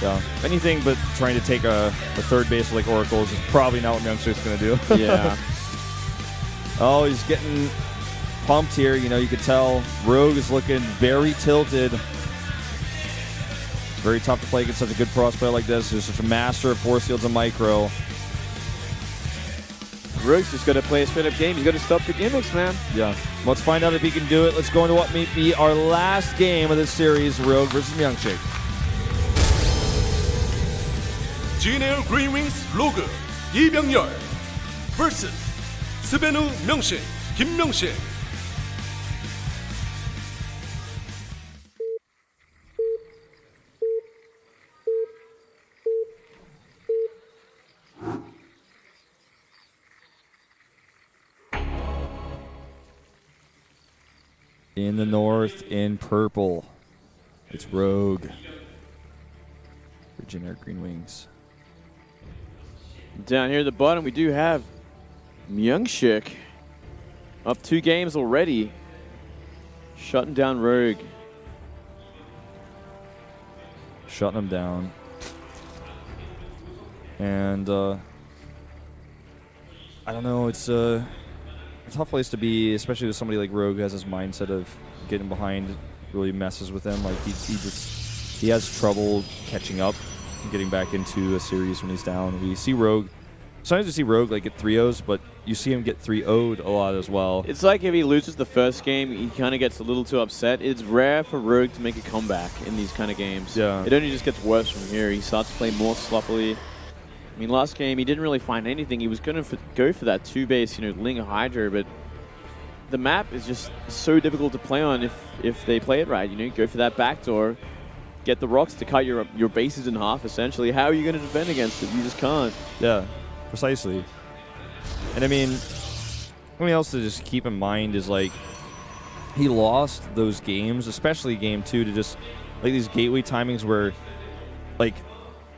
Yeah, anything but trying to take a third base like Oracles is probably not what MyuNgSiK's going to do. Yeah. Oh, he's getting pumped here. You know, you could tell Rogue is looking very tilted. Very tough to play against such a good prospect like this. He's such a master of force fields and micro. Rogue's just got to play a straight-up game. He's got to stop the gimmicks, man. Yeah. Let's find out if he can do it. Let's go into what may be our last game of this series, Rogue versus MyuNgSiK. Junior Green Wings Rogue 이병열 vs 스베누 명식 김명식. In the north, in purple, it's Rogue. Virginia Green Wings. Down here at the bottom, we do have MyuNgSiK up 2 games already, shutting down Rogue. Shutting him down. And I don't know, it's a tough place to be, especially with somebody like Rogue who has this mindset of getting behind really messes with him. Like he has trouble catching up and getting back into a series when he's down. We see Rogue, sometimes you see Rogue like get 3-0s, but you see him get 3-0'd a lot as well. It's like if he loses the first game, he kind of gets a little too upset. It's rare for Rogue to make a comeback in these kind of games. Yeah. It only just gets worse from here. He starts to play more sloppily. I mean, last game, he didn't really find anything. He was going to go for that 2-base, Ling Hydra, but the map is just so difficult to play on if they play it right. Go for that backdoor, get the rocks to cut your bases in half, essentially. How are you going to defend against it? You just can't. Yeah, precisely. And I mean, something else to just keep in mind is, like, he lost those games, especially game 2, to just, like, these gateway timings where, like,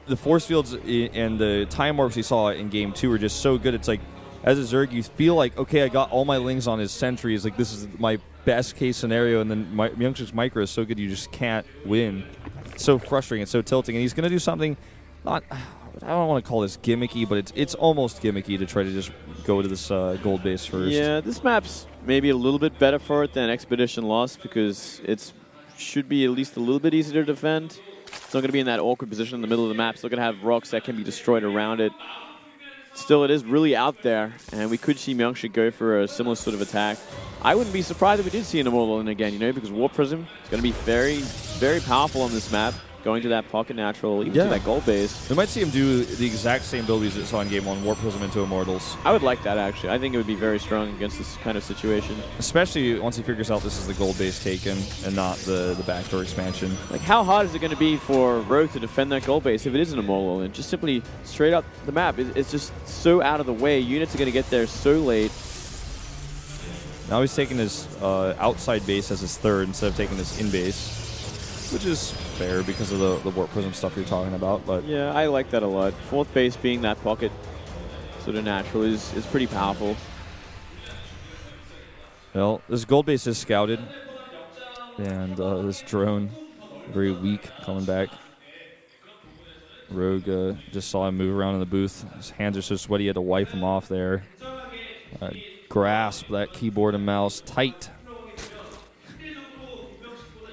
the force fields and the time warps he saw in game 2 were just so good. It's like, as a Zerg, you feel like, okay, I got all my lings on his sentries. Like, this is my best case scenario. And then MyuNgSiK's micro is so good, you just can't win. It's so frustrating. It's so tilting. And he's going to do something, I don't want to call this gimmicky, but it's almost gimmicky to try to just go to this gold base first. Yeah, this map's maybe a little bit better for it than Expedition Lost because it should be at least a little bit easier to defend. It's not going to be in that awkward position in the middle of the map. Still going to have rocks that can be destroyed around it. Still, it is really out there, and we could see MyuNgSiK go for a similar sort of attack. I wouldn't be surprised if we did see an Immortal in again, because Warp Prism is going to be very, very powerful on this map, going to that pocket natural, even to that gold base. We might see him do the exact same build we saw in game 1, Warp Prism into Immortals. I would like that, actually. I think it would be very strong against this kind of situation. Especially once he figures out this is the gold base taken and not the backdoor expansion. Like, how hard is it going to be for Rogue to defend that gold base if it is an Immortal? And just simply straight up the map, it's just so out of the way. Units are going to get there so late. Now he's taking his outside base as his third instead of taking his in base, which is fair because of the Warp Prism stuff you're talking about. But yeah, I like that a lot. Fourth base being that pocket sort of natural is pretty powerful. Well, this gold base is scouted, and this drone very weak coming back. Rogue just saw him move around in the booth. His hands are so sweaty he had to wipe them off there. Grasp that keyboard and mouse tight.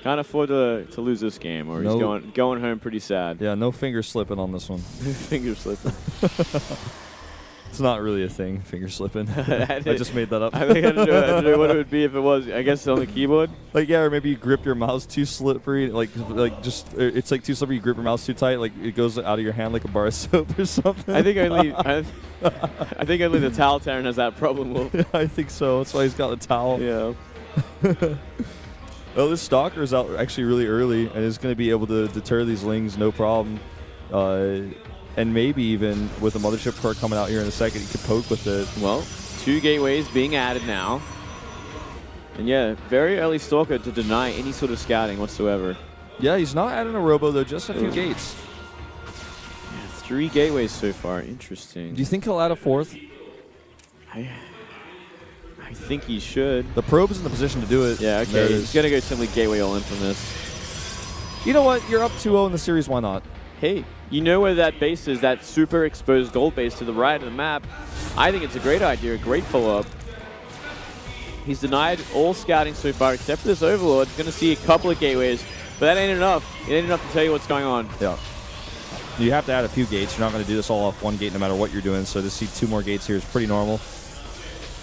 Can't afford to lose this game, or he's going home pretty sad. Yeah, no finger slipping on this one. Finger slipping. It's not really a thing, finger slipping. I just made that up. I think I don't know what it would be if it was. I guess on the keyboard. Like, yeah, or maybe you grip your mouse too slippery. It's like too slippery. You grip your mouse too tight. Like, it goes out of your hand like a bar of soap or something. I think only the Towel Terran has that problem. Wolf. Yeah, I think so. That's why he's got the towel. Yeah. Well, this Stalker is out actually really early and is going to be able to deter these Lings no problem. And maybe even with the Mothership car coming out here in a second, he could poke with it. Well, 2 gateways being added now. And yeah, very early Stalker to deny any sort of scouting whatsoever. Yeah, he's not adding a robo, though, just a few gates. Yeah, 3 gateways so far. Interesting. Do you think he'll add a 4th? I think he should. The probe's in the position to do it. Yeah, okay. He's going to go simply gateway all in from this. You know what? You're up 2-0 in the series. Why not? hey, you know where that base is, that super exposed gold base to the right of the map. I think it's a great idea, a great follow-up. He's denied all scouting so far except for this Overlord. He's going to see a couple of gateways, but that ain't enough. It ain't enough to tell you what's going on. Yeah. You have to add a few gates. You're not going to do this all off one gate no matter what you're doing, so to see 2 more gates here is pretty normal.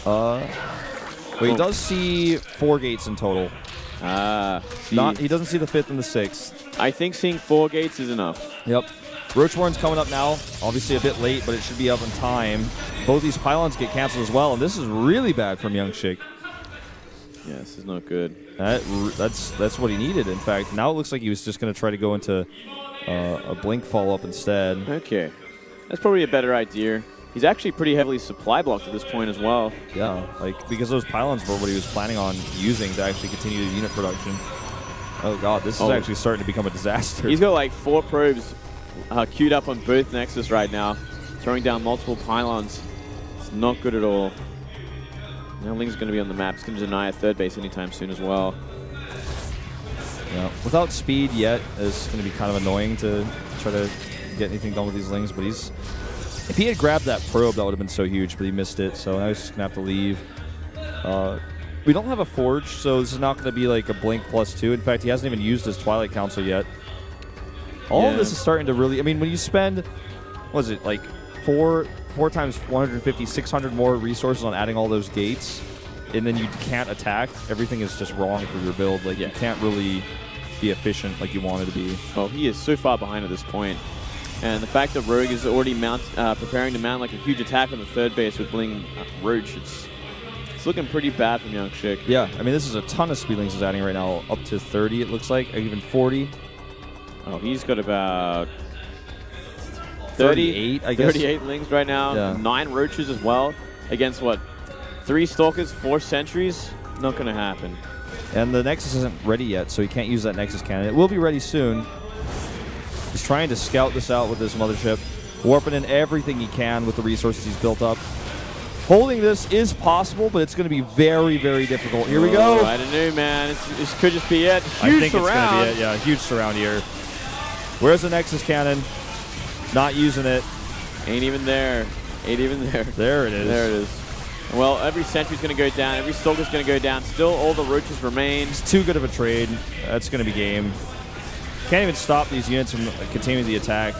Well, he does see 4 gates in total. He doesn't see the 5th and the 6th. I think seeing 4 gates is enough. Yep. Roachborn's coming up now. Obviously a bit late, but it should be up in time. Both these pylons get canceled as well, and this is really bad from MyuNgSiK. Yeah, this is not good. That's what he needed, in fact. Now it looks like he was just going to try to go into a blink follow-up instead. Okay. That's probably a better idea. He's actually pretty heavily supply blocked at this point as well. Yeah, like, because those pylons were what he was planning on using to actually continue the unit production. Oh god, this is actually starting to become a disaster. He's got like 4 probes queued up on both Nexus right now, throwing down multiple pylons. It's not good at all. Now Ling's going to be on the map. He's going to deny a 3rd base anytime soon as well. Yeah, without speed yet, it's going to be kind of annoying to try to get anything done with these Lings, but he's... If he had grabbed that probe, that would have been so huge, but he missed it, so now he's just going to have to leave. We don't have a Forge, so this is not going to be like a Blink +2. In fact, he hasn't even used his Twilight Council yet. All of this is starting to really... I mean, when you spend, what is it, like 4 times 150, 600 more resources on adding all those gates, and then you can't attack, everything is just wrong for your build. Like, you can't really be efficient like you wanted to be. Oh, he is so far behind at this point. And the fact that Rogue is already preparing to mount like a huge attack on the 3rd base with Bling Roach, it's looking pretty bad from MyuNgSiK. Yeah, I mean, this is a ton of speedlings he's adding right now, up to 30 it looks like, or even 40. Oh, he's got about 38, I guess. 38 Lings right now, 9 Roaches as well, against what, 3 Stalkers, 4 Sentries? Not going to happen. And the Nexus isn't ready yet, so he can't use that Nexus cannon. It will be ready soon. He's trying to scout this out with this mothership, warping in everything he can with the resources he's built up. Holding this is possible, but it's going to be very, very difficult. Here we go. I don't know, man. This could just be it. Huge I think surround. It's going to be it. Yeah, huge surround here. Where's the Nexus cannon? Not using it. Ain't even there. Ain't even there. There it is. There it is. Well, every Sentry's going to go down. Every Stalker's going to go down. Still, all the Roaches remain. It's too good of a trade. That's going to be game. Can't even stop these units from continuing the attack.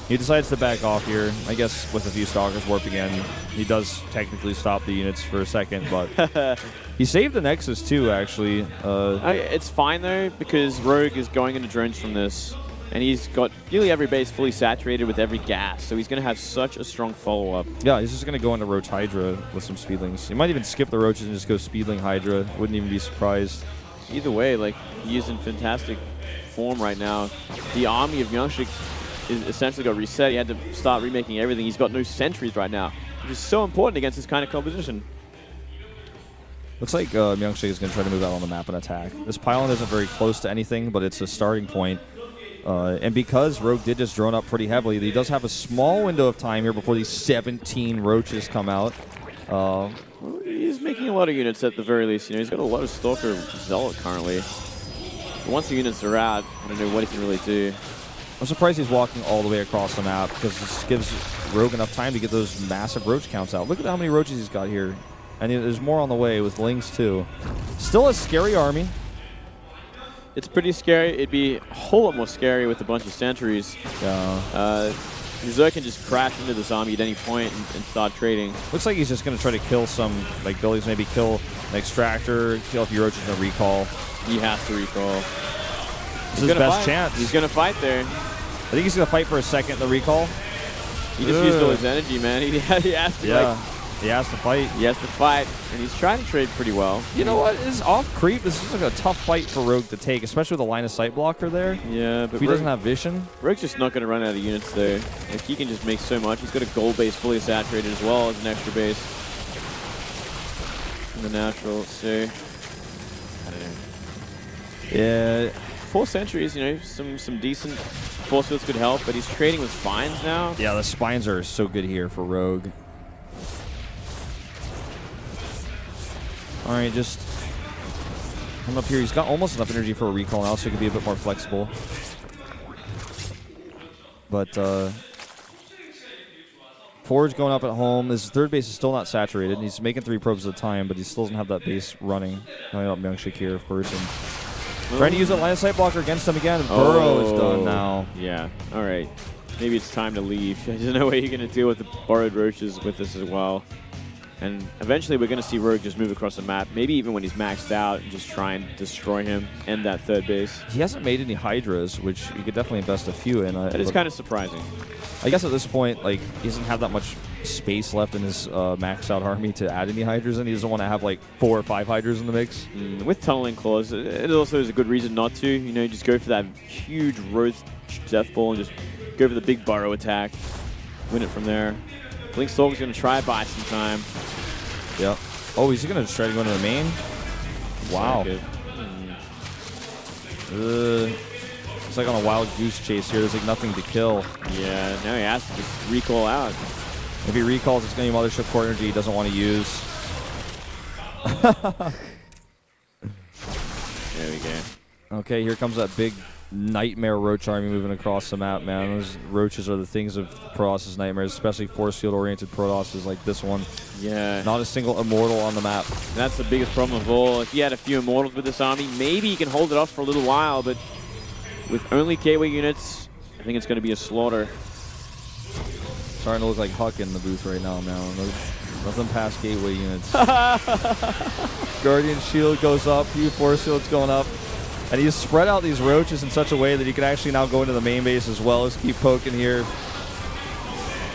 He decides to back off here. I guess with a few Stalkers warping in, he does technically stop the units for a second, but he saved the Nexus too, actually. It's fine though, because Rogue is going into drones from this, and he's got nearly every base fully saturated with every gas, so he's going to have such a strong follow-up. Yeah, he's just going to go into Roach Hydra with some Speedlings. He might even skip the Roaches and just go Speedling Hydra. Wouldn't even be surprised. Either way, like, he is in fantastic form right now. The army of MyuNgSiK is essentially got reset. He had to start remaking everything. He's got no Sentries right now, which is so important against this kind of composition. Looks like MyuNgSiK is going to try to move out on the map and attack. This pylon isn't very close to anything, but it's a starting point. And because Rogue did just drone up pretty heavily, he does have a small window of time here before these 17 Roaches come out. Well, he's making a lot of units at the very least. You know, he's got a lot of Stalker Zealot currently. But once the units are out, I don't know what he can really do. I'm surprised he's walking all the way across the map, because this gives Rogue enough time to get those massive Roach counts out. Look at how many Roaches he's got here. And there's more on the way with Lings too. Still a scary army. It's pretty scary. It'd be a whole lot more scary with a bunch of Sentries. Yeah. Zerg can just crash into this army at any point and start trading. Looks like he's just going to try to kill some, like, buildings, maybe kill an Extractor, kill a few Roaches in a recall. He has to recall. This is his best chance. He's going to fight there. I think he's going to fight for a second in the recall. He just used all his energy, man. He has to, he has to fight. He has to fight, and he's trying to trade pretty well. You know what? Is off creep. This is like a tough fight for Rogue to take, especially with a line of sight blocker there. Yeah, but if he doesn't have vision. Rogue's just not going to run out of units there. Like, he can just make so much. He's got a gold base fully saturated as well as an extra base in the natural. So, I don't know. Yeah, 4 Sentries. You know, some decent force fields could help, but he's trading with spines now. Yeah, the spines are so good here for Rogue. All right, just come up here. He's got almost enough energy for a recall now, so he can be a bit more flexible. But Forge going up at home. His third base is still not saturated. He's making 3 probes at a time, but he still doesn't have that base running. Coming up MyuNgSiK here, of course. And trying to use a line of sight blocker against him again. Burrow is done now. Yeah, all right. Maybe it's time to leave. There's no way you're going to deal with the borrowed roaches with this as well. And eventually we're going to see Rogue just move across the map, maybe even when he's maxed out, and just try and destroy him and that third base. He hasn't made any Hydras, which you could definitely invest a few in. That is kind of surprising. I guess at this point, like, he doesn't have that much space left in his maxed out army to add any Hydras in. He doesn't want to have like 4 or 5 Hydras in the mix. With Tunneling Claws, it also is a good reason not to. You know, just go for that huge Roach Death Ball and just go for the big burrow attack. Win it from there. Blink Stalker's going to try buy some time. Yep. Oh, he's going to try to go into the main? Wow. It's like on a wild goose chase here. There's like nothing to kill. Yeah, now he has to just recall out. If he recalls, it's going to be Mothership Core Energy he doesn't want to use. There we go. Okay, here comes that big nightmare Roach army moving across the map, man. Those Roaches are the things of Protoss' nightmares, especially force field-oriented Protosses like this one. Yeah. Not a single Immortal on the map. That's the biggest problem of all. If he had a few Immortals with this army, maybe he can hold it off for a little while, but with only Gateway units, I think it's going to be a slaughter. Starting to look like Huck in the booth right now, man. Nothing past Gateway units. Guardian Shield goes up, few Force Field's going up. And he's spread out these Roaches in such a way that he could actually now go into the main base as well as keep poking here.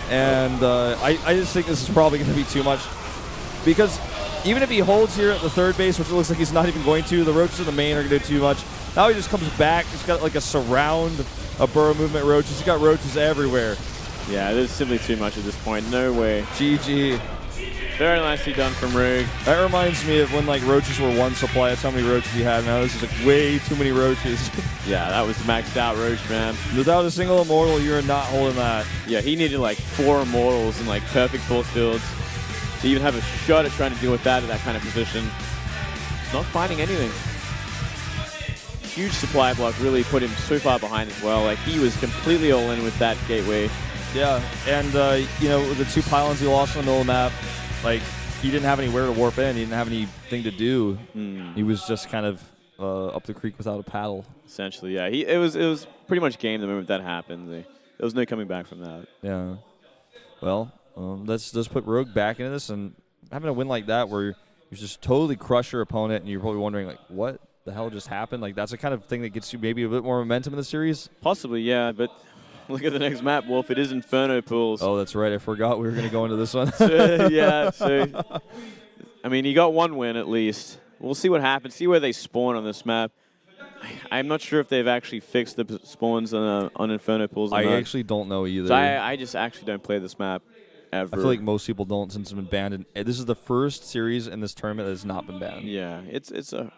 And I just think this is probably going to be too much. Because even if he holds here at the third base, which it looks like he's not even going to, the Roaches in the main are going to do too much. Now he just comes back. He's got like a surround of burrow movement Roaches. He's got Roaches everywhere. Yeah, there's simply too much at this point. No way. GG. Very nicely done from Rogue. That reminds me of when like Roaches were 1 supply. That's how many Roaches he had. Now this is like way too many Roaches. Yeah, that was maxed out Roach, man. Without a single Immortal, you're not holding that. Yeah, he needed like 4 Immortals and like perfect force fields to even have a shot at trying to deal with that in that kind of position. Not finding anything. Huge supply block really put him so far behind as well. Like, he was completely all in with that Gateway. Yeah, and you know, with the 2 pylons he lost on the middle of the map, like, he didn't have anywhere to warp in. He didn't have anything to do. He was just kind of up the creek without a paddle. Essentially, yeah. It was pretty much game the moment that happened. There was no coming back from that. Yeah. Well, let's put Rogue back into this, and having a win like that where you just totally crush your opponent, and you're probably wondering, like, what the hell just happened? Like, that's the kind of thing that gets you maybe a bit more momentum in the series. Possibly, yeah, but look at the next map, Wolf. It is Inferno Pools. Oh, that's right. I forgot we were going to go into this one. So, I mean, you got 1 win at least. We'll see what happens. See where they spawn on this map. I'm not sure if they've actually fixed the spawns on Inferno Pools. I actually don't know either. So I just actually don't play this map ever. I feel like most people don't since it's been banned. This is the first series in this tournament that has not been banned. Yeah, it's a